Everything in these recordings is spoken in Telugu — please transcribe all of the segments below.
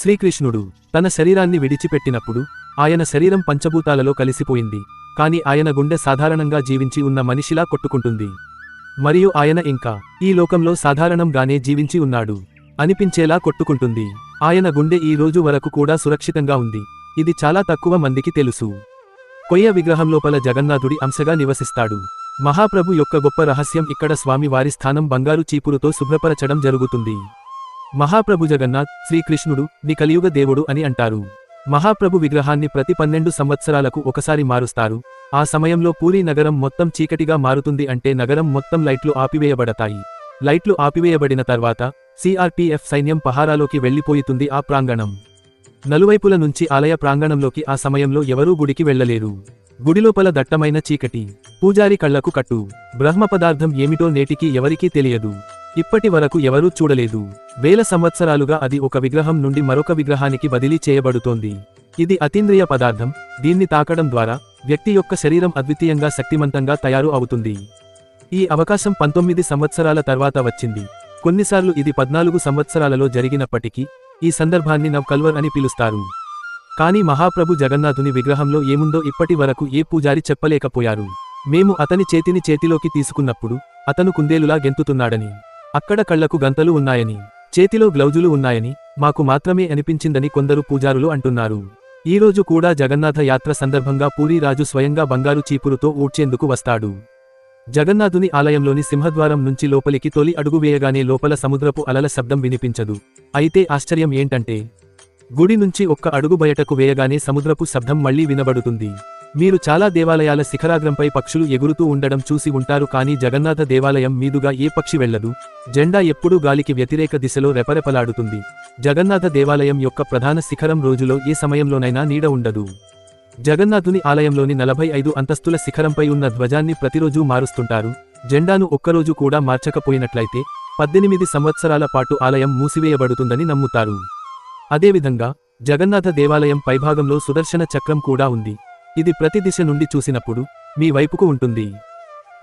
శ్రీకృష్ణుడు తన శరీరాన్ని విడిచిపెట్టినప్పుడు ఆయన శరీరం పంచభూతాలలో కలిసిపోయింది. కాని ఆయన గుండె సాధారణంగా జీవించి ఉన్న మనిషిలా కొట్టుకుంటుంది. మరియు ఆయన ఇంకా ఈ లోకంలో సాధారణంగానే జీవించి ఉన్నాడు అనిపించేలా కొట్టుకుంటుంది. ఆయన గుండె ఈ రోజు వరకు కూడా సురక్షితంగా ఉంది. ఇది చాలా తక్కువ మందికి తెలుసు. కొయ్య విగ్రహం లోపల జగన్నాథుడి అంశగా నివసిస్తాడు. మహాప్రభు యొక్క గొప్ప రహస్యం ఇక్కడ స్వామి వారి స్థానం బంగారు చీపురుతో శుభ్రపరచడం జరుగుతుంది. మహాప్రభు జగన్నాథ్ శ్రీకృష్ణుడు ని కలియుగ దేవుడు అని అంటారు. మహాప్రభు విగ్రహాన్ని ప్రతి 12 సంవత్సరాలకు ఒకసారి మారుస్తారు. ఆ సమయంలో పూరీ నగరం మొత్తం చీకటిగా మారుతుంది. అంటే నగరం మొత్తం లైట్లు ఆపివేయబడతాయి. లైట్లు ఆపివేయబడిన తర్వాత సిఆర్పిఎఫ్ సైన్యం పహారాలోకి వెళ్లిపోయితుంది. ఆ ప్రాంగణం నలువైపుల నుంచి ఆలయ ప్రాంగణంలోకి ఆ సమయంలో ఎవరూ గుడికి వెళ్లలేరు. గుడిలోపల దట్టమైన చీకటి. పూజారి కళ్లకు కట్టు. బ్రహ్మ పదార్థం ఏమిటో నేటికి ఎవరికీ తెలియదు. ఇప్పటి వరకు ఎవరూ చూడలేదు. వేల సంవత్సరాలుగా అది ఒక విగ్రహం నుండి మరొక విగ్రహానికి బదిలీ చేయబడుతోంది. ఇది అతీంద్రియ పదార్థం. దీన్ని తాకడం ద్వారా వ్యక్తి యొక్క శరీరం అద్వితీయంగా శక్తిమంతంగా తయారు అవుతుంది. ఈ అవకాశం 19 సంవత్సరాల తర్వాత వచ్చింది. కొన్నిసార్లు ఇది 14 సంవత్సరాలలో జరిగినప్పటికీ ఈ సందర్భాన్ని నవ్ కల్వర్ అని పిలుస్తారు. కానీ మహాప్రభు జగన్నాథుని విగ్రహంలో ఏముందో ఇప్పటి వరకు ఏ పూజారి చెప్పలేకపోయారు. మేము అతని చేతిని చేతిలోకి తీసుకున్నప్పుడు అతను కుందేలులా గెంతుతున్నాడని, అక్కడ కళ్లకు గంతలు ఉన్నాయని, చేతిలో గ్లౌజులు ఉన్నాయని మాకు మాత్రమే అనిపించిందని కొందరు పూజారులు అంటున్నారు. ఈ రోజు కూడా జగన్నాథ యాత్ర సందర్భంగా పూరీ రాజు స్వయంగా బంగారు చీపురుతో ఊడ్చేందుకు వస్తాడు. జగన్నాథుని ఆలయంలోని సింహద్వారం నుంచి లోపలికి తొలి అడుగు వేయగానే లోపల సముద్రపు అలల శబ్దం వినిపించదు. అయితే ఆశ్చర్యం ఏంటంటే గుడి నుంచి ఒక్క అడుగు బయటకు వేయగానే సముద్రపు శబ్దం మళ్లీ వినబడుతుంది. మీరు చాలా దేవాలయాల శిఖరాగ్రంపై పక్షులు ఎగురుతూ ఉండడం చూసి ఉంటారు. కానీ జగన్నాథ దేవాలయం మీదుగా ఏ పక్షి వెళ్లదు. జెండా ఎప్పుడూ గాలికి వ్యతిరేక దిశలో రెపరెపలాడుతుంది. జగన్నాథ దేవాలయం యొక్క ప్రధాన శిఖరం రోజులో ఏ సమయంలోనైనా నీడ ఉండదు. జగన్నాథుని ఆలయంలోని 45 అంతస్తుల శిఖరంపై ఉన్న ధ్వజాన్ని ప్రతిరోజూ మారుస్తుంటారు. జెండాను ఒక్కరోజు కూడా మార్చకపోయినట్లయితే 18 సంవత్సరాల పాటు ఆలయం మూసివేయబడుతుందని నమ్ముతారు. అదేవిధంగా జగన్నాథ దేవాలయం పైభాగంలో సుదర్శన చక్రం కూడా ఉంది. ఇది ప్రతి దిశ నుండి చూసినప్పుడు మీ వైపుకు ఉంటుంది.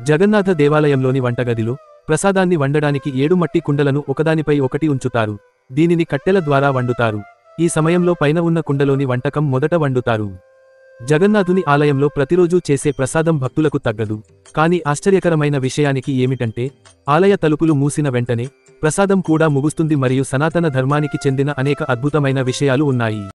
జగన్నాథ దేవాలయంలోని వంటగదిలో ప్రసాదాన్ని వండడానికి 7 మట్టి కుండలను ఒకదానిపై ఒకటి ఉంచుతారు. దీనిని కట్టెల ద్వారా వండుతారు. ఈ సమయంలో పైన ఉన్న కుండలోని వంటకం మొదట వండుతారు. జగన్నాథుని ఆలయంలో ప్రతిరోజూ చేసే ప్రసాదం భక్తులకు తగ్గదు. కానీ ఆశ్చర్యకరమైన విషయానికి ఏమిటంటే ఆలయ తలుపులు మూసిన వెంటనే ప్రసాదం కూడా ముగుస్తుంది. మరియు సనాతన ధర్మానికి చెందిన అనేక అద్భుతమైన విషయాలు ఉన్నాయి.